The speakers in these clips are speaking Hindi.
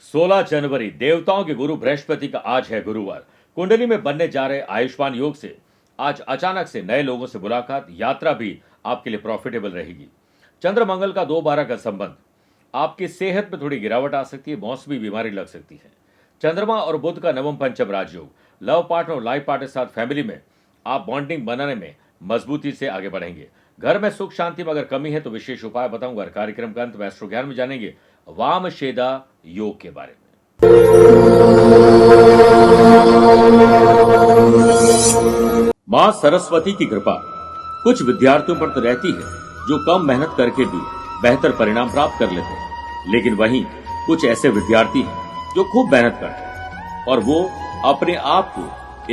16 जनवरी देवताओं के गुरु बृहस्पति का आज है गुरुवार। कुंडली में बनने जा रहे आयुष्मान योग से आज अचानक से नए लोगों से मुलाकात, यात्रा भी आपके लिए प्रॉफिटेबल रहेगी। चंद्र मंगल का 2-12 का संबंध आपकी सेहत में थोड़ी गिरावट आ सकती है, मौसमी बीमारी लग सकती है। चंद्रमा और बुध का नवम पंचम राजयोग, लव पार्टनर और लाइफ पार्टनर के साथ फैमिली में आप बॉन्डिंग बनाने में मजबूती से आगे बढ़ेंगे। घर में सुख शांति में अगर कमी है तो विशेष उपाय बताऊंगा। कार्यक्रम के अंत में एस्ट्रो ज्ञान में जानेंगे वामशेदा योग के बारे में। मां सरस्वती की कृपा कुछ विद्यार्थियों पर तो रहती है जो कम मेहनत करके भी बेहतर परिणाम प्राप्त कर लेते हैं, लेकिन वहीं कुछ ऐसे विद्यार्थी हैं जो खूब मेहनत करते हैं और वो अपने आप को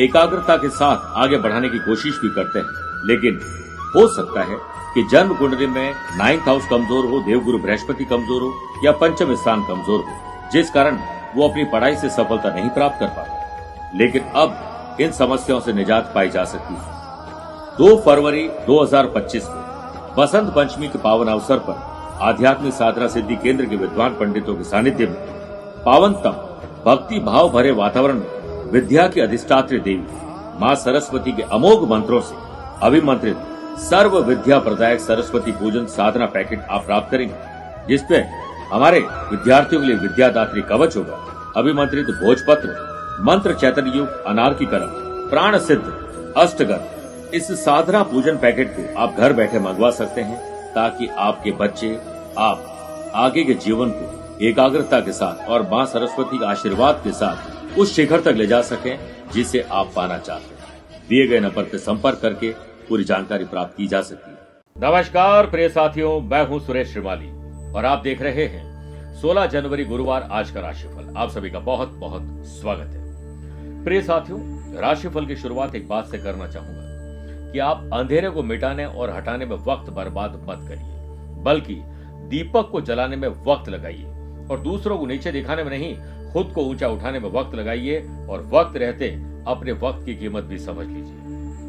एकाग्रता के साथ आगे बढ़ाने की कोशिश भी करते हैं, लेकिन हो सकता है कि जन्म कुंडली में 9th हाउस कमजोर हो, देवगुरु बृहस्पति कमजोर हो या पंचम स्थान कमजोर हो, जिस कारण वो अपनी पढ़ाई से सफलता नहीं प्राप्त कर पाते। लेकिन अब इन समस्याओं से निजात पाई जा सकती है। 2 फरवरी 2025 को बसंत पंचमी के पावन अवसर पर आध्यात्मिक साधना सिद्धि केंद्र के विद्वान पंडितों के सानिध्य में पावनतम भक्ति भाव भरे वातावरण में विद्या की अधिष्ठात्री देवी मां सरस्वती के अमोघ मंत्रों से अभिमंत्रित सर्व विद्या प्रदायक सरस्वती पूजन साधना पैकेट आप प्राप्त करेंगे, जिसपे हमारे विद्यार्थियों के लिए विद्यादात्री कवच होगा, अभिमंत्रित भोजपत्र, मंत्र चैतन्य युग, अनारकी करम, प्राण सिद्ध अष्टगर। इस साधना पूजन पैकेट को आप घर बैठे मंगवा सकते हैं ताकि आपके बच्चे आप आगे के जीवन को एकाग्रता के साथ और मां सरस्वती के आशीर्वाद के साथ उस शिखर तक ले जा सकें जिसे आप पाना चाहते हैं। दिए गए नंबर पर संपर्क करके पूरी जानकारी प्राप्त की जा सकती है। नमस्कार प्रिय साथियों, मैं हूं सुरेश श्रीमाली और आप देख रहे हैं 16 जनवरी गुरुवार आज का राशिफल। आप सभी का बहुत बहुत स्वागत है। प्रिय साथियों, राशिफल की शुरुआत एक बात से करना चाहूंगा कि आप अंधेरे को मिटाने और हटाने में वक्त बर्बाद मत करिए, बल्कि दीपक को जलाने में वक्त लगाइए और दूसरों को नीचे दिखाने में नहीं, खुद को ऊंचा उठाने में वक्त लगाइए और वक्त रहते अपने वक्त की कीमत भी समझ लीजिए।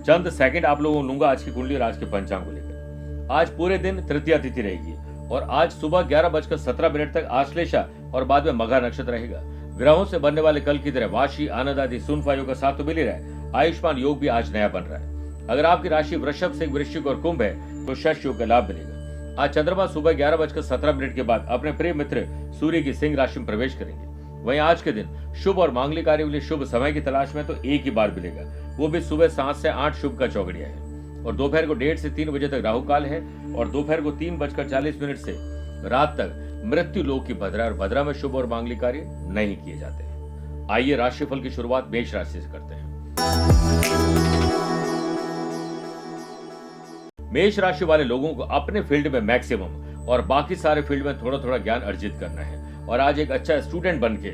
चंद सेकंड आप लोगों को लूंगा आज की कुंडली और आज के पंचांग को लेकर। आज पूरे दिन तृतीया तिथि रहेगी और आज सुबह 11:17 तक आश्लेषा और बाद में मघा नक्षत्र रहेगा। ग्रहों से बनने वाले कल की तरह वाशी, आनंद आदि सुनफा योग का साथ तो मिल ही रहा है। आयुष्मान योग भी आज नया बन रहा है। अगर आपकी राशि वृषभ से वृश्चिक और कुंभ है तो शश योग का लाभ मिलेगा। आज चंद्रमा सुबह 11:17 के बाद अपने प्रिय मित्र सूर्य की सिंह राशि में प्रवेश करेंगे। वहीं आज के दिन शुभ और मांगलिक कार्यों के लिए शुभ समय की तलाश में तो एक ही बार मिलेगा, वो भी सुबह 7 से 8 शुभ का चौगड़िया है और दोपहर को 1:30 से 3 बजे तक राहु काल है और दोपहर को 3:40 से रात तक मृत्यु लोक की भद्रा और भद्रा में शुभ और मांगलिक कार्य नहीं किए जाते हैं। आइए राशिफल की शुरुआत मेष राशि से करते हैं। मेष राशि वाले लोगों को अपने फील्ड में मैक्सिमम और बाकी सारे फील्ड में थोड़ा थोड़ा ज्ञान अर्जित करना है और आज एक अच्छा स्टूडेंट बन के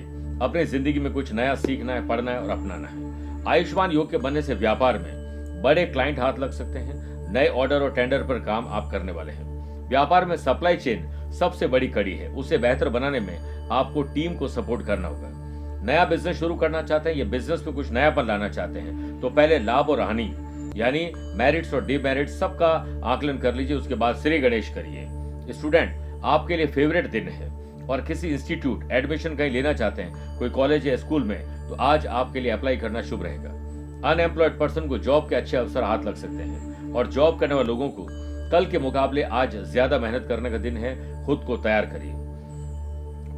अपनी जिंदगी में कुछ नया सीखना है, पढ़ना है और अपनाना है। आयुष्मान योग के बनने से व्यापार में बड़े क्लाइंट हाथ लग सकते हैं। नए ऑर्डर और टेंडर पर काम आप करने वाले हैं। व्यापार में सप्लाई चेन सबसे बड़ी कड़ी है, उसे बेहतर बनाने में आपको टीम को सपोर्ट करना होगा। नया बिजनेस शुरू करना चाहते हैं या बिजनेस में कुछ नयापन लाना चाहते हैं तो पहले लाभ और हानि यानी मेरिट्स और डिमेरिट्स सबका आकलन कर लीजिए, उसके बाद श्री गणेश करिए। स्टूडेंट, आपके लिए फेवरेट दिन है और किसी इंस्टीट्यूट एडमिशन कहीं लेना चाहते हैं, कोई कॉलेज या स्कूल में, तो आज आपके लिए अप्लाई करना शुभ रहेगा। अनएम्प्लॉयड पर्सन को जॉब के अच्छे अवसर हाथ लग सकते हैं और जॉब करने वाले लोगों को कल के मुकाबले आज ज्यादा मेहनत करने का दिन है, खुद को तैयार करिए।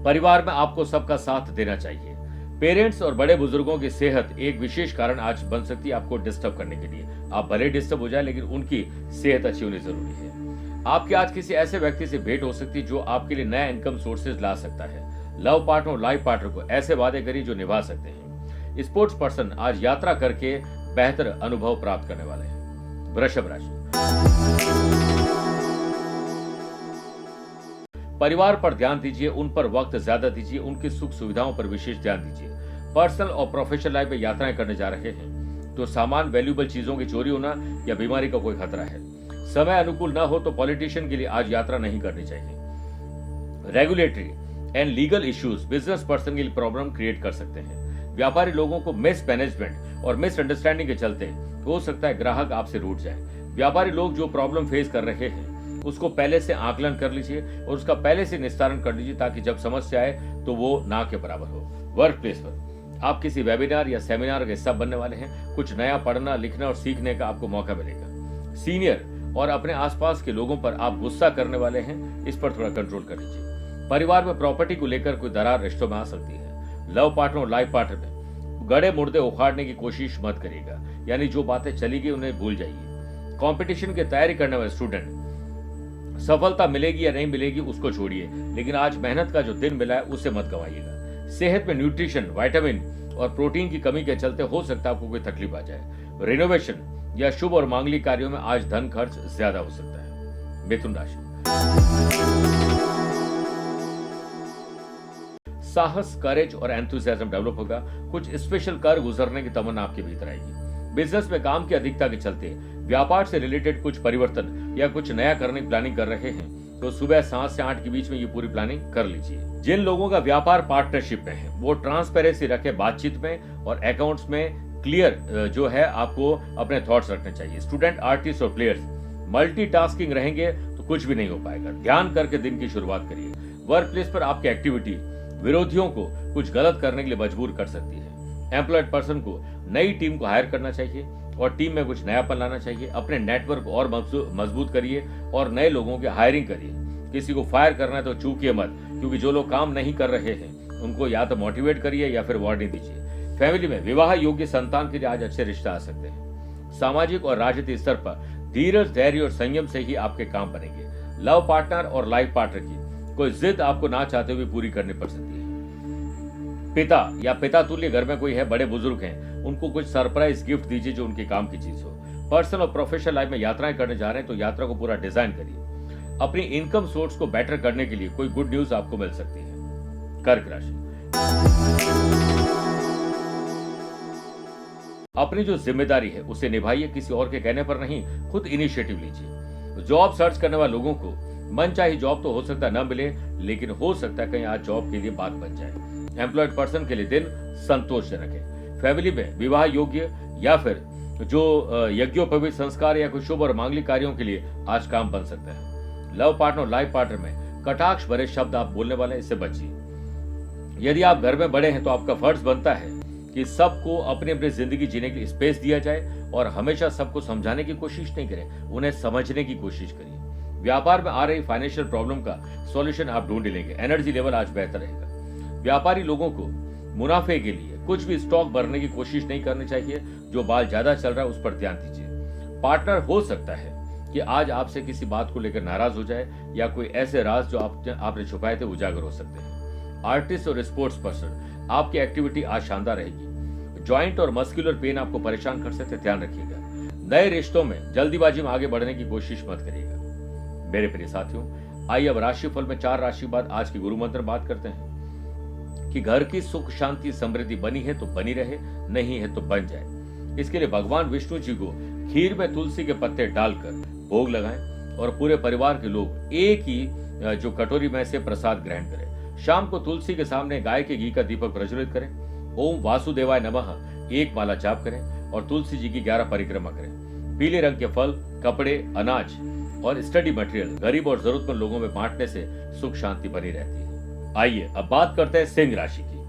परिवार में आपको सबका साथ देना चाहिए। पेरेंट्स और बड़े बुजुर्गों की सेहत एक विशेष कारण आज बन सकती है आपको डिस्टर्ब करने के लिए। आप भले डिस्टर्ब हो जाए लेकिन उनकी सेहत अच्छी होनी जरूरी है। आपकी आज किसी ऐसे व्यक्ति से भेंट हो सकती है जो आपके लिए नया इनकम सोर्सेज ला सकता है। लव पार्टनर और लाइफ पार्टनर को ऐसे वादे करिए जो निभा सकते हैं। स्पोर्ट्स पर्सन आज यात्रा करके बेहतर अनुभव प्राप्त करने वाले हैं। वृषभ राशि, परिवार पर ध्यान दीजिए, उन पर वक्त ज्यादा दीजिए, उनकी सुख सुविधाओं पर विशेष ध्यान दीजिए। पर्सनल और प्रोफेशनल लाइफ में यात्राएं करने जा रहे हैं तो सामान, वैल्यूएबल चीजों की चोरी होना या बीमारी का कोई खतरा है। समय अनुकूल न हो तो पॉलिटिशियन के लिए आज यात्रा नहीं करनी चाहिए। Regulatory and legal issues business person के लिए प्रॉब्लम क्रिएट कर सकते हैं। व्यापारी लोगों को मिस मैनेजमेंट और मिसअंडरस्टैंडिंग के चलते हो सकता है ग्राहक आपसे रूठ जाए। व्यापारी लोग जो प्रॉब्लम फेस कर रहे हैं उसको पहले से आकलन कर लीजिए और उसका पहले से निस्तारण कर लीजिए, ताकि जब समस्या आए तो वो ना के बराबर हो। वर्क प्लेस पर आप किसी वेबिनार या सेमिनार का हिस्सा बनने वाले हैं। कुछ नया पढ़ना, लिखना और सीखने का आपको मौका मिलेगा। सीनियर और अपने आसपास के लोगों पर आप गुस्सा करने वाले हैं, इस पर थोड़ा कंट्रोल कर लीजिए। परिवार में प्रॉपर्टी को लेकर कोई दरार रिश्तों में आ सकती है। लव पार्टनर और लाइफ पार्टनर में गड़े मुर्दे उखाड़ने की कोशिश मत करिएगा, यानी जो बातें चली गई उन्हें भूल जाइए। कंपटीशन की तैयारी करने वाले स्टूडेंट, सफलता मिलेगी या नहीं मिलेगी उसको छोड़िए, लेकिन आज मेहनत का जो दिन मिला है उसे मत गंवाइएगा। सेहत में न्यूट्रिशन, विटामिन और प्रोटीन की कमी के चलते हो सकता है आपको कोई तकलीफ आ जाए। रिनोवेशन या शुभ और मांगलिक कार्यों में आज धन खर्च ज्यादा हो सकता है। मिथुन राशि, साहस, करेज और एंथुसियाज्म डेवलप होगा। कुछ स्पेशल कर गुजरने की तमन्ना आपके भीतर आएगी। बिजनेस में काम की अधिकता के चलते व्यापार से रिलेटेड कुछ परिवर्तन या कुछ नया करने की प्लानिंग कर रहे हैं तो सुबह 7 से 8 के बीच में ये पूरी प्लानिंग कर लीजिए। जिन लोगों का व्यापार पार्टनरशिप में है वो ट्रांसपेरेंसी रखे बातचीत में और अकाउंट्स में क्लियर जो है आपको अपने थॉट्स रखने चाहिए। स्टूडेंट, आर्टिस्ट और प्लेयर्स मल्टीटास्किंग रहेंगे तो कुछ भी नहीं हो पाएगा। ध्यान करके दिन की शुरुआत करिए। वर्क प्लेस पर आपकी एक्टिविटी विरोधियों को कुछ गलत करने के लिए मजबूर कर सकती है। एम्प्लॉयड पर्सन को नई टीम को हायर करना चाहिए और टीम में कुछ नयापन लाना चाहिए। अपने नेटवर्क और मजबूत करिए और नए लोगों की हायरिंग करिए। किसी को फायर करना है तो चूकिए मत, क्योंकि जो लोग काम नहीं कर रहे हैं उनको या तो मोटिवेट करिए या फिर वार्निंग दीजिए। फैमिली में विवाह योग्य संतान के लिए आज अच्छे रिश्ते आ सकते हैं। सामाजिक और राजनीतिक स्तर पर धीरज, धैर्य और संयम से ही आपके काम बनेंगे। लव पार्टनर और लाइफ पार्टनर की कोई जिद आपको ना चाहते हुए पूरी करनी पड़ सकती है। पिता या पिता तुल्य घर में कोई है, बड़े बुजुर्ग हैं, उनको कुछ सरप्राइज गिफ्ट दीजिए जो उनके काम की चीज हो। पर्सनल और प्रोफेशनल लाइफ में यात्राएं करने जा रहे हैं तो यात्रा को पूरा डिजाइन करिए। अपनी इनकम सोर्स को बेटर करने के लिए कोई गुड न्यूज आपको मिल सकती है। कर्क राशि, अपनी जो जिम्मेदारी है उसे निभाइए, किसी और के कहने पर नहीं, खुद इनिशिएटिव लीजिए। जॉब सर्च करने वाले लोगों को मनचाही जॉब तो हो सकता है न मिले, लेकिन हो सकता है कहीं आज जॉब के लिए बात बन जाए। एम्प्लॉयड पर्सन के लिए दिन संतोषजनक है। फैमिली में विवाह योग्य या फिर जो यज्ञोपवीत संस्कार या कुछ शुभ और मांगलिक कार्यों के लिए आज काम बन सकता है। लव पार्टनर और लाइफ पार्टनर में कटाक्ष भरे शब्द आप बोलने वाले, इससे बचिए। यदि आप घर में बड़े हैं तो आपका फर्ज बनता है कि सबको अपनी अपनी जिंदगी जीने के लिए स्पेस दिया जाए और हमेशा सबको समझाने की कोशिश नहीं करें, उन्हें समझने की कोशिश करिए। व्यापार में आ रही फाइनेंशियल प्रॉब्लम का सॉल्यूशन आप ढूंढ लेंगे। एनर्जी लेवल आज बेहतर रहेगा। व्यापारी लोगों को मुनाफे के लिए कुछ भी स्टॉक भरने की कोशिश नहीं करनी चाहिए। जो बाल ज्यादा चल रहा है उस पर ध्यान दीजिए। पार्टनर हो सकता है कि आज आपसे किसी बात को लेकर नाराज हो जाए या कोई ऐसे राज जो आपने छुपाए थे उजागर हो सकते हैं। आर्टिस्ट और स्पोर्ट्स पर्सन, आपकी एक्टिविटी आज शानदार रहेगी। जॉइंट और मस्कुलर पेन आपको परेशान कर सकते, ध्यान रखिएगा। नए रिश्तों में जल्दीबाजी में आगे बढ़ने की कोशिश मत करिएगा। मेरे प्रिय साथियों, आइए अब राशिफल में 4 राशि बाद आज की गुरु मंत्र बात करते हैं कि घर की सुख शांति समृद्धि बनी है तो बनी रहे, नहीं है तो बन जाए। इसके लिए भगवान विष्णु जी को खीर में तुलसी के पत्ते डालकर भोग लगाएं और पूरे परिवार के लोग एक ही जो कटोरी में से प्रसाद ग्रहण करें। शाम को तुलसी के सामने गाय के घी का दीपक प्रज्वलित करें। ओम वासुदेवाय नमः 1 माला जाप करें और तुलसी जी की 11 परिक्रमा करें। पीले रंग के फल, कपड़े, अनाज और स्टडी मटेरियल गरीब और जरूरतमंद लोगों में बांटने से सुख शांति बनी रहती है। आइए अब बात करते हैं सिंह राशि की।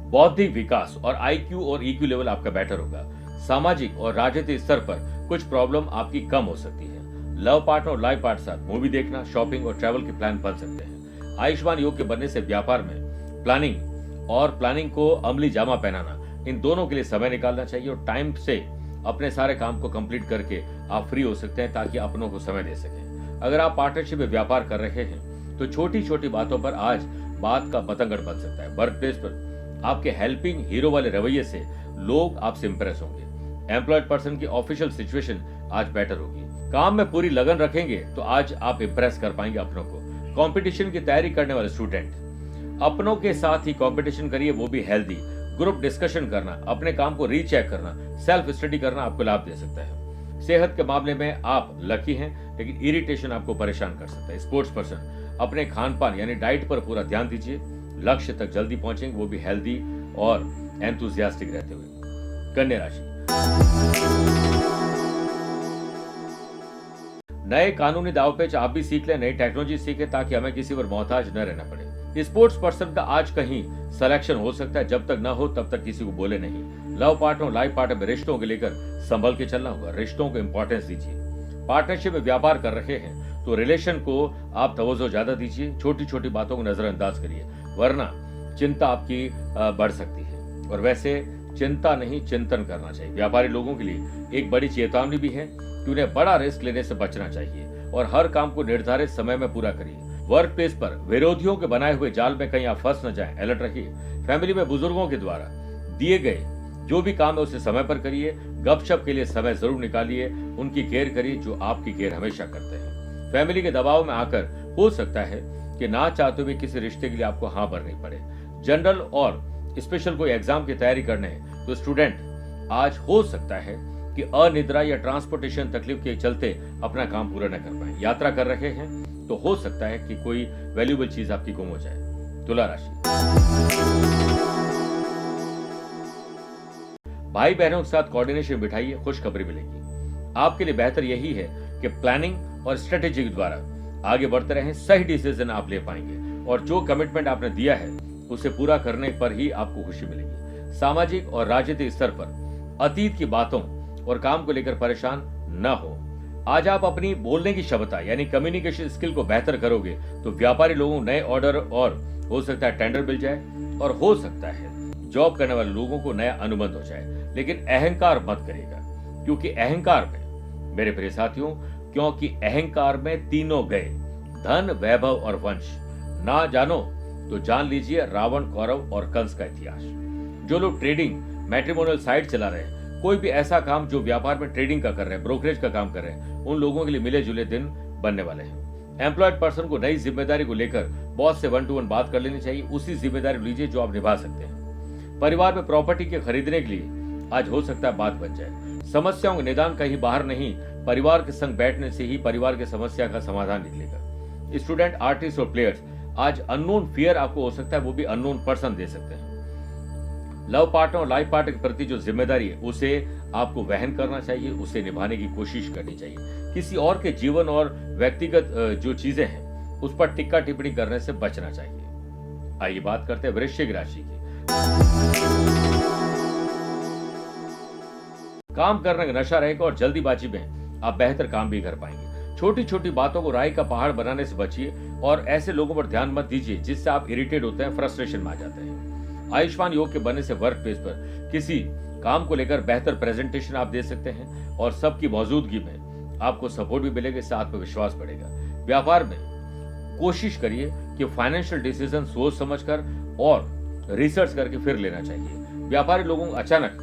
बौद्धिक विकास और आईक्यू और ईक्यू लेवल आपका बेटर होगा। सामाजिक और राजनीतिक स्तर पर कुछ प्रॉब्लम आपकी कम हो सकती है। लव पार्टनर और लाइफ पार्टनर साथ मूवी देखना, शॉपिंग और ट्रैवल के प्लान बन सकते हैं। आयुष्मान योग के बनने से व्यापार में प्लानिंग को अमली जामा पहनाना, इन दोनों के लिए समय निकालना चाहिए और टाइम से अपने सारे काम को कंप्लीट करके आप फ्री हो सकते हैं ताकि अपनों को समय दे सकें। अगर आप पार्टनरशिप में व्यापार कर रहे हैं तो छोटी छोटी बातों पर आज बात का बतंगड़ बन सकता है। वर्क प्लेस पर आपके हेल्पिंग हीरो वाले रवैये से लोग आपसे इंप्रेस होंगे। एम्प्लॉयड पर्सन की ऑफिशियल सिचुएशन आज बेटर होगी। काम में पूरी लगन रखेंगे तो आज आप इंप्रेस कर पाएंगे अपनों को। कंपटीशन की तैयारी करने वाले स्टूडेंट अपनों के साथ ही कंपटीशन करिए, वो भी हेल्दी। ग्रुप डिस्कशन करना, अपने काम को रीचेक करना, सेल्फ स्टडी करना आपको लाभ दे सकता है। सेहत के मामले में आप लकी हैं, लेकिन इरिटेशन आपको परेशान कर सकता है। स्पोर्ट्स पर्सन अपने खान पान यानी डाइट पर पूरा ध्यान दीजिए। लक्ष्य तक जल्दी पहुंचेंगे, वो भी हेल्दी और एंथुसियास्टिक रहते हुए। कन्या राशि, नए कानूनी दावपेच आप भी सीख लें, नई टेक्नोलॉजी सीखें ताकि हमें किसी पर मोहताज न रहना पड़े। स्पोर्ट्स पर्सन का आज कहीं सिलेक्शन हो सकता है, जब तक ना हो तब तक किसी को बोले नहीं। लव पार्टनर, लाइफ पार्टनर में रिश्तों को लेकर संभल के चलना होगा, रिश्तों को इंपॉर्टेंस दीजिए। पार्टनरशिप में व्यापार कर रहे हैं तो रिलेशन को आप तवज्जो ज्यादा दीजिए, छोटी छोटी बातों को नजरअंदाज करिए, वरना चिंता आपकी बढ़ सकती है। और वैसे चिंता नहीं, चिंतन करना चाहिए। व्यापारी लोगों के लिए एक बड़ी चेतावनी भी है कि उन्हें बड़ा रिस्क लेने से बचना चाहिए और हर काम को निर्धारित समय में पूरा करिए। वर्क प्लेस पर विरोधियों के बनाए हुए जाल में कहीं आप फंस न जाएं, अलर्ट रहिए। फैमिली में बुजुर्गों के द्वारा दिए गए जो भी काम है उसे समय पर करिए। गपशप के लिए समय जरूर निकालिए, उनकी केयर करिए जो आपकी केयर हमेशा करते हैं। फैमिली के दबाव में आकर हो सकता है कि ना चाहते हुए किसी रिश्ते के लिए आपको हाँ भरनी पड़े। जनरल और स्पेशल कोई एग्जाम की तैयारी करने हैं तो स्टूडेंट आज हो सकता है कि अनिद्रा या ट्रांसपोर्टेशन तकलीफ के चलते अपना काम पूरा न कर पाए। यात्रा कर रहे हैं तो हो सकता है कि कोई वैल्यूएबल चीज आपकी गुम हो जाए। तुला राशि, भाई बहनों के साथ कोऑर्डिनेशन बिठाइए, खुशखबरी मिलेगी। आपके लिए बेहतर यही है कि प्लानिंग और स्ट्रेटेजी के द्वारा आगे बढ़ते रहें, सही डिसीजन आप ले पाएंगे और जो कमिटमेंट आपने दिया है उसे पूरा करने पर ही आपको खुशी मिलेगी। सामाजिक और राजनीतिक स्तर पर अतीत की बातों और काम को लेकर परेशान न हो। आज आप अपनी बोलने की क्षमता यानी कम्युनिकेशन स्किल को बेहतर करोगे तो व्यापारी लोगों को नए ऑर्डर और हो सकता है टेंडर मिल जाए और हो सकता है जॉब करने वाले लोगों को नया अनुबंध हो जाए। लेकिन अहंकार मत करिएगा, क्योंकि अहंकार में मेरे प्रिय साथियों, क्योंकि अहंकार में तीनों गए, धन, वैभव और वंश। ना जानो तो जान लीजिए रावण, कौरव और कंस का इतिहास। जो लोग ट्रेडिंग, मैट्रिमोनियल साइट चला रहे हैं, कोई भी ऐसा काम जो व्यापार में ट्रेडिंग का कर रहे हैं, ब्रोकरेज का काम कर रहे हैं, उन लोगों के लिए मिले जुले दिन बनने वाले हैं। एम्प्लॉयड पर्सन को नई जिम्मेदारी को लेकर बॉस से 1 to 1 बात कर लेनी चाहिए। उसी जिम्मेदारी लीजिए जो आप निभा सकते हैं। परिवार में प्रॉपर्टी के खरीदने के लिए आज हो सकता है बात बन जाए। समस्याओं का निदान कहीं बाहर नहीं, परिवार के संग बैठने से ही परिवार की समस्या का समाधान निकलेगा। स्टूडेंट, आर्टिस्ट और प्लेयर्स, आज अननोन फियर आपको हो सकता है, वो भी अननोन पर्सन दे सकते हैं। लव पार्टनर और लाइफ पार्टनर के प्रति जो जिम्मेदारी है उसे आपको वहन करना चाहिए, उसे निभाने की कोशिश करनी चाहिए। किसी और के जीवन और व्यक्तिगत जो चीजें हैं उस पर टिक्का टिप्पणी करने से बचना चाहिए। आइए बात करते हैं वृश्चिक राशि की। काम करने का नशा रहेगा और जल्दीबाजी में आप बेहतर काम भी कर पाएंगे। छोटी छोटी बातों को राई का पहाड़ बनाने से बचिए और ऐसे लोगों पर ध्यान मत दीजिए जिससे आप इरिटेट होते हैं, फ्रस्ट्रेशन में आ जाते हैं। आयुष्मान योग के बनने से वर्क प्लेस पर किसी काम को लेकर बेहतर प्रेजेंटेशन आप दे सकते हैं और सबकी मौजूदगी में आपको सपोर्ट भी मिलेगा, इससे आत्मविश्वास बढ़ेगा। व्यापार में कोशिश करिए कि फाइनेंशियल डिसीजन सोच समझकर और रिसर्च करके फिर लेना चाहिए। व्यापारी लोगों को अचानक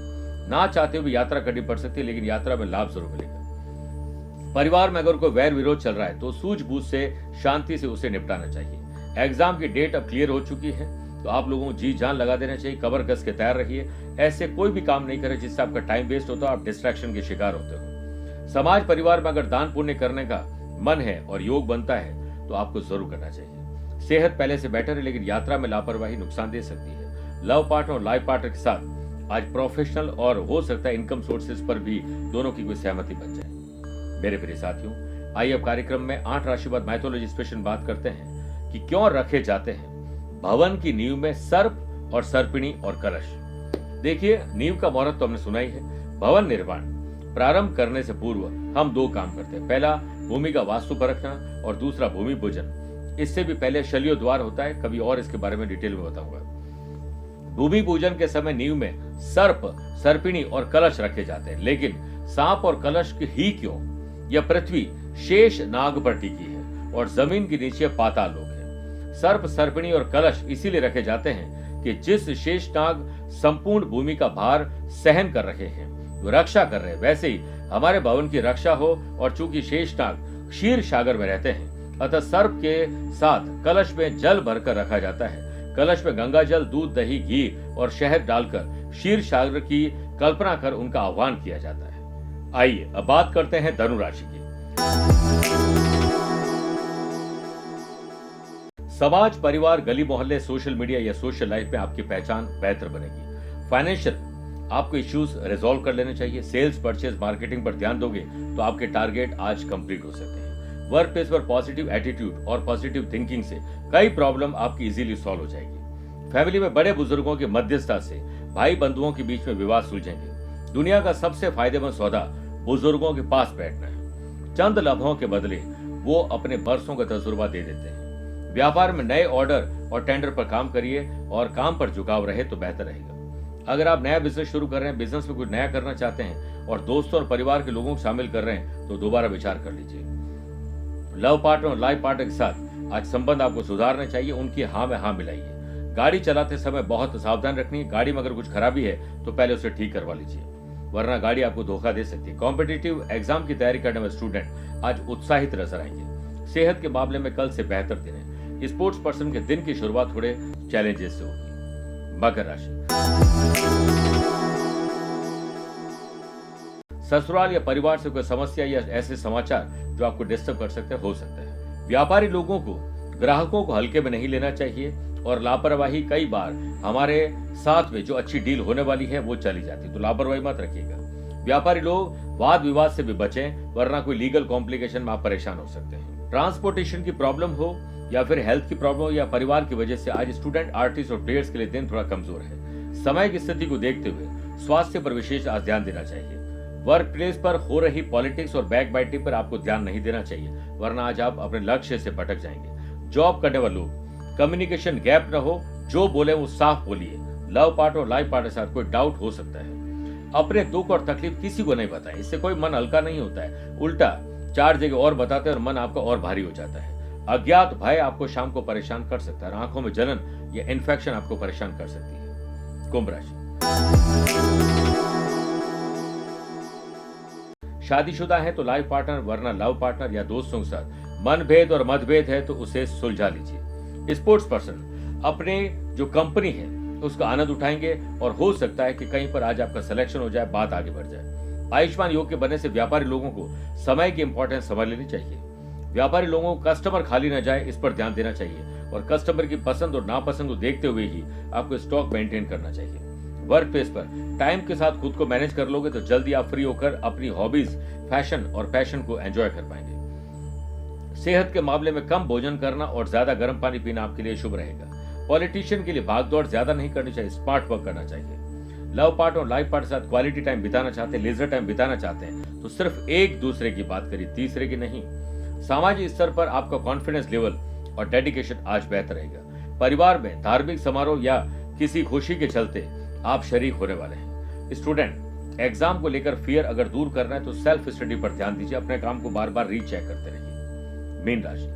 ना चाहते हुए यात्रा करनी पड़ सकती है, लेकिन यात्रा में लाभ जरूर मिलेगा। परिवार में अगर कोई वैर विरोध चल रहा है तो सूझबूझ से, शांति से उसे निपटाना चाहिए। एग्जाम की डेट अब क्लियर हो चुकी है तो आप लोगों को जी जान लगा देना चाहिए, कबर कस के तैयार रहिए। ऐसे कोई भी काम नहीं करें जिससे आपका टाइम वेस्ट होता हो, आप डिस्ट्रैक्शन के शिकार होते हो। समाज परिवार में अगर दान पुण्य करने का मन है और योग बनता है तो आपको जरूर करना चाहिए। सेहत पहले से बेटर है, लेकिन यात्रा में लापरवाही नुकसान दे सकती है। लव पार्टनर और लाइफ पार्टनर के साथ आज प्रोफेशनल और हो सकता है इनकम सोर्सेज पर भी दोनों की कोई सहमति बन जाए। मेरे प्रिय साथियों, आइए अब कार्यक्रम में 8 राशिवाद माइथोलॉजी स्पेशल बात करते हैं कि क्यों रखे जाते हैं भवन की नींव में सर्प और सर्पिणी और कलश। देखिए, नींव का मुहूर्त तो हमने सुना ही है। भवन निर्माण प्रारंभ करने से पूर्व हम 2 काम करते हैं। पहला भूमि का वास्तु परखना और दूसरा भूमि पूजन। इससे भी पहले शल्यो द्वार होता है, कभी और इसके बारे में डिटेल में बताऊंगा। भूमि पूजन के समय नींव में सर्प, सर्पिणी और कलश रखे जाते हैं, लेकिन सांप और कलश ही क्यों? यह पृथ्वी शेष नाग पर टिकी है और जमीन के नीचे पाताल लोक है। सर्प, सर्पिणी और कलश इसीलिए रखे जाते हैं कि जिस शेष नाग संपूर्ण भूमि का भार सहन कर रहे हैं, रक्षा कर रहे हैं, वैसे ही हमारे भवन की रक्षा हो। और चूंकि शेष नाग क्षीर सागर में रहते हैं, अतः सर्प के साथ कलश में जल भरकर रखा जाता है। कलश में गंगा जल, दूध, दही, घी और शहद डालकर क्षीर सागर की कल्पना कर उनका आह्वान किया जाता है। आइए अब बात करते हैं धनु राशि की। समाज, परिवार, गली मोहल्ले, सोशल मीडिया या सोशल लाइफ में आपकी पहचान बेहतर बनेगी। फाइनेंशियल आपको इश्यूज रिजॉल्व कर लेने चाहिए। सेल्स, परचेज, मार्केटिंग पर ध्यान दोगे तो आपके टारगेट आज कंप्लीट हो सकते हैं। वर्क प्लेस पर पॉजिटिव एटीट्यूड और पॉजिटिव थिंकिंग से कई प्रॉब्लम आपकी इजीली सॉल्व हो जाएगी। फैमिली में बड़े बुजुर्गों की मध्यस्थता से भाई बंधुओं के बीच में विवाद सुलझेंगे। दुनिया का सबसे फायदेमंद सौदा बुजुर्गों के पास बैठना है। चंद लम्हों के बदले वो अपने बरसों का तजुर्बा दे देते हैं। व्यापार में नए ऑर्डर और टेंडर पर काम करिए और काम पर झुकाव रहे तो बेहतर रहेगा। अगर आप नया बिजनेस शुरू कर रहे हैं, बिजनेस में कुछ नया करना चाहते हैं और दोस्तों और परिवार के लोगों को शामिल कर रहे हैं तो दोबारा विचार कर लीजिए। लव पार्टनर और लाइफ पार्टनर के साथ आज संबंध आपको सुधारना चाहिए। उनकी हाँ में हाँ मिलाइए। गाड़ी चलाते समय बहुत सावधान रखनी है। गाड़ी में अगर कुछ खराबी है तो पहले उसे ठीक करवा लीजिए, वरना गाड़ी आपको धोखा दे सकती है। कॉम्पिटिटिव एग्जाम की तैयारी करने वाले स्टूडेंट आज उत्साहित नजर आएंगे। सेहत के मामले में कल से बेहतर दिन है। स्पोर्ट्स पर्सन के दिन की शुरुआत थोड़े चैलेंजेस से होगी। मकर राशि, ससुराल या परिवार से कोई समस्या या ऐसे समाचार जो आपको डिस्टर्ब कर सकते हो सकते हैं। व्यापारी लोगों को ग्राहकों को हल्के में नहीं लेना चाहिए और लापरवाही कई बार हमारे साथ में जो अच्छी डील होने वाली है वो चली जाती है, तो लापरवाही मत रखिएगा। व्यापारी लोग वाद विवाद से भी बचें, वरना कोई लीगल कॉम्प्लिकेशन में आप परेशान हो सकते हैं। ट्रांसपोर्टेशन की प्रॉब्लम हो या फिर हेल्थ की प्रॉब्लम हो या परिवार की वजह से आज स्टूडेंट, आर्टिस्ट और प्लेयर्स के लिए दिन थोड़ा कमजोर है। समय की स्थिति को देखते हुए स्वास्थ्य पर विशेष आज ध्यान देना चाहिए। वर्क प्लेस पर हो रही पॉलिटिक्स और बैक बाइटिंग पर आपको ध्यान नहीं देना चाहिए, वरना आज आप अपने लक्ष्य से भटक जाएंगे। जॉब करने वाले लोग कम्युनिकेशन गैप न हो, जो बोले वो साफ बोलिए। लव पार्टनर और लाइफ पार्टनर के साथ कोई डाउट हो सकता है। अपने दुख और तकलीफ किसी को नहीं बताएं, इससे कोई मन हल्का नहीं होता है, उल्टा 4 जगह और बताते हैं और मन आपका और भारी हो जाता है। अज्ञात भय आपको शाम को परेशान कर सकता है। आंखों में जलन या इन्फेक्शन आपको परेशान कर सकती है। कुंभ राशि, शादीशुदा है तो लाइफ पार्टनर वरना लव पार्टनर या दोस्तों के साथ मनभेद और मतभेद है तो उसे सुलझा लीजिए। स्पोर्ट्स पर्सन अपने जो कंपनी है उसका आनंद उठाएंगे और हो सकता है कि कहीं पर आज आपका सिलेक्शन हो जाए, बात आगे बढ़ जाए। आयुष्मान योग के बनने से व्यापारी लोगों को समय की इंपॉर्टेंस समझ लेनी चाहिए। व्यापारी लोगों को कस्टमर खाली न जाए, इस पर ध्यान देना चाहिए और कस्टमर की पसंद और नापसंद को देखते हुए ही आपको स्टॉक मेंटेन करना चाहिए। वर्क प्लेस पर टाइम के साथ खुद को मैनेज कर लोगे तो जल्दी आप फ्री होकर अपनी हॉबीज, फैशन और पैशन को एंजॉय कर पाएंगे। सेहत के मामले में कम भोजन करना और ज्यादा गर्म पानी पीना आपके लिए शुभ रहेगा। पॉलिटिशियन के लिए भागदौड़ ज्यादा नहीं करनी चाहिए, स्मार्ट वर्क करना चाहिए। लव पार्टनर और लाइफ पार्टनर के साथ क्वालिटी टाइम बिताना चाहते हैं, लेजर टाइम बिताना चाहते हैं तो सिर्फ एक दूसरे की बात करिए, तीसरे की नहीं। सामाजिक स्तर पर आपका कॉन्फिडेंस लेवल और डेडिकेशन आज बेहतर रहेगा। परिवार में धार्मिक समारोह या किसी खुशी के चलते आप शरीक होने वाले हैं। स्टूडेंट, एग्जाम को लेकर फियर अगर दूर करना है तो सेल्फ स्टडी पर ध्यान दीजिए। अपने काम को बार बार रीचेक करते रहिए। मीन राशि,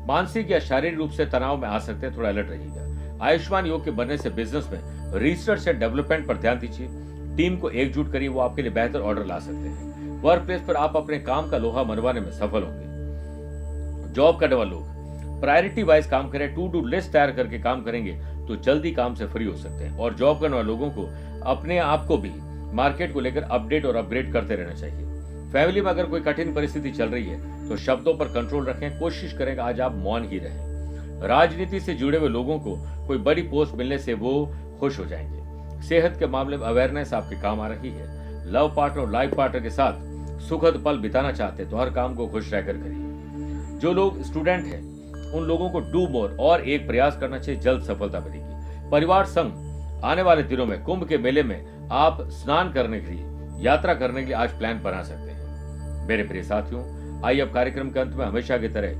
मानसिक या शारीरिक रूप से तनाव में आ सकते हैं, थोड़ा अलर्ट रहिएगा। आयुष्मान योग के बनने से बिजनेस में रिसर्च एंड डेवलपमेंट पर ध्यान दीजिए। टीम को एकजुट करिए, वो आपके लिए बेहतर ऑर्डर ला सकते हैं। वर्क प्लेस पर आप अपने काम का लोहा मनवाने में सफल होंगे। जॉब करने वाले लोग प्रायोरिटी वाइज काम करें, टू डू लिस्ट तैयार करके काम करेंगे तो जल्दी काम से फ्री हो सकते हैं। और जॉब करने वाले लोगों को अपने आप को भी मार्केट को लेकर अपडेट और अपग्रेड करते रहना चाहिए। फैमिली में अगर कोई कठिन परिस्थिति चल रही है तो शब्दों पर कंट्रोल रखें, कोशिश करें आज आप मौन ही रहें। राजनीति से जुड़े हुए लोगों को कोई बड़ी पोस्ट मिलने से वो खुश हो जाएंगे। सेहत के मामले में अवेयरनेस आपके काम आ रही है। लव पार्टनर और लाइफ पार्टनर के साथ सुखद पल बिताना चाहते हैं तो हर काम को खुश रहकर करिए। जो लोग स्टूडेंट हैं उन लोगों को डू मोर और एक प्रयास करना चाहिए, जल्द सफलता मिलेगी। परिवार संग आने वाले दिनों में कुंभ के मेले में आप स्नान करने के लिए, यात्रा करने के लिए आज प्लान बना सकते हैं। मेरे प्रिय साथियों, आइए अब कार्यक्रम के अंत में हमेशा की तरह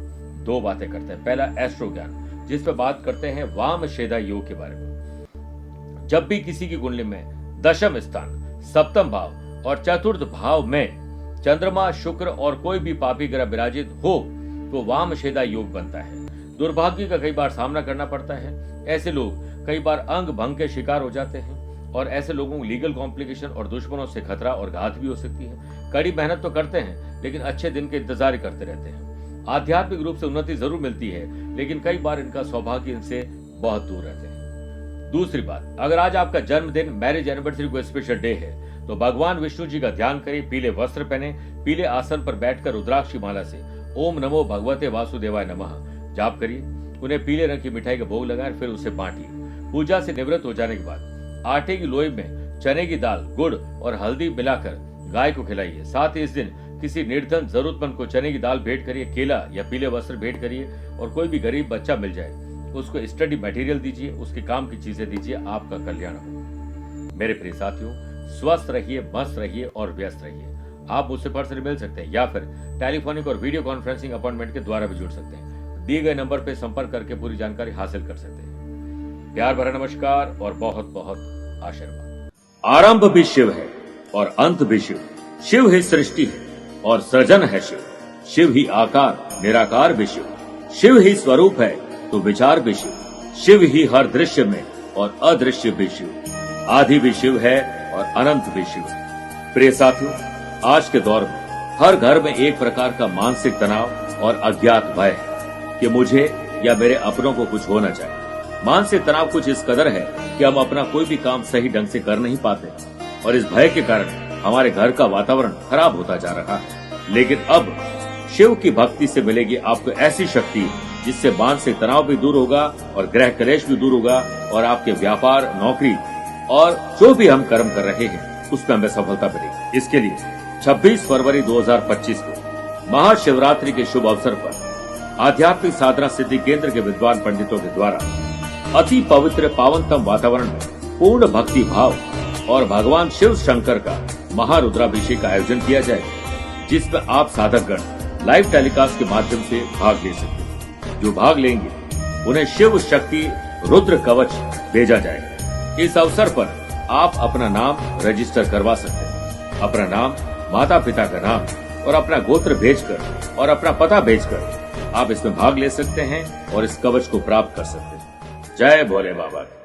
2 बातें करते हैं। पहला एस्ट्रो ज्ञान, जिस पर बात करते हैं वाम शेदा योग के बारे में। जब भी किसी की कुंडली में दशम स्थान, सप्तम भाव और चतुर्थ भाव में चंद्रमा, शुक्र और कोई भी पापी ग्रह विराजित हो तो वाम शेदा योग बनता है। दुर्भाग्य का कई बार सामना करना पड़ता है। ऐसे लोग कई बार अंग भंग के शिकार हो जाते हैं और ऐसे लोगों को लीगल कॉम्प्लिकेशन और दुश्मनों से खतरा और घात भी हो सकती है। कड़ी मेहनत तो करते हैं लेकिन अच्छे दिन के इंतजार करते रहते हैं। आध्यात्मिक रूप से उन्नति जरूर मिलती है लेकिन कई बार इनका सौभाग्य इनसे बहुत दूर रहते हैं। दूसरी बात, अगर आज आपका जन्मदिन, मैरिज एनिवर्सरी कोई स्पेशल डे है तो भगवान विष्णु जी का ध्यान करिए, पीले वस्त्र पहने, पीले आसन पर बैठकर रुद्राक्षी माला से ओम नमो भगवते वासुदेवाय नमः जाप करिए। उन्हें पीले रंग की मिठाई का भोग लगाएं, फिर उसे बांटिए। पूजा से निवृत्त हो जाने के बाद आटे की लोई में चने की दाल, गुड़ और हल्दी मिलाकर गाय को खिलाइए। साथ ही इस दिन किसी निर्धन जरूरतमंद को चने की दाल भेंट करिए, केला या पीले वस्त्र भेंट करिए, और कोई भी गरीब बच्चा मिल जाए उसको स्टडी मटेरियल दीजिए, उसके काम की चीजें दीजिए, आपका कल्याण हो। मेरे प्रिय साथियों, स्वस्थ रहिए, मस्त रहिए और व्यस्त रहिए। आप मुझसे पर्सनली मिल सकते हैं या फिर टेलीफोनिक और वीडियो कॉन्फ्रेंसिंग अपॉइंटमेंट के द्वारा भी जुड़ सकते हैं। दिए गए नंबर पर संपर्क करके पूरी जानकारी हासिल कर सकते हैं। प्यार भरा नमस्कार और बहुत बहुत आशीर्वाद। आरंभ भी शिव है और अंत भी शिव। शिव ही सृष्टि है और सृजन है शिव। शिव ही आकार, निराकार भी शिव। शिव ही स्वरूप है तो विचार भी शिव। शिव ही हर दृश्य में और अदृश्य भी शिव। आदि भी शिव है और अनंत भी शिव है। प्रिय साथियों, आज के दौर में हर घर में एक प्रकार का मानसिक तनाव और अज्ञात भय है कि मुझे या मेरे अपनों को कुछ होना चाहिए। मानसिक तनाव कुछ इस कदर है कि हम अपना कोई भी काम सही ढंग से कर नहीं पाते और इस भय के कारण हमारे घर का वातावरण खराब होता जा रहा है। लेकिन अब शिव की भक्ति से मिलेगी आपको ऐसी शक्ति जिससे मानसिक तनाव भी दूर होगा और ग्रह क्लेश भी दूर होगा और आपके व्यापार, नौकरी और जो भी हम कर्म कर रहे हैं उसमें हमें सफलता मिलेगी। इसके लिए 26 फरवरी 2025 को महाशिवरात्रि के शुभ अवसर पर आध्यात्मिक साधना सिद्धि केंद्र के विद्वान पंडितों के द्वारा अति पवित्र पावनतम वातावरण में पूर्ण भक्ति भाव और भगवान शिव शंकर का महारुद्राभिषेक का आयोजन किया जाएगा, जिसमें आप साधकगण लाइव टेलीकास्ट के माध्यम से भाग ले सकते हैं। जो भाग लेंगे उन्हें शिव शक्ति रुद्र कवच भेजा जाएगा। इस अवसर पर आप अपना नाम रजिस्टर करवा सकते हैं। अपना नाम, माता पिता का नाम और अपना गोत्र भेजकर और अपना पता भेजकर आप इसमें भाग ले सकते हैं और इस कवच को प्राप्त कर सकते हैं। जय भोले बाबा।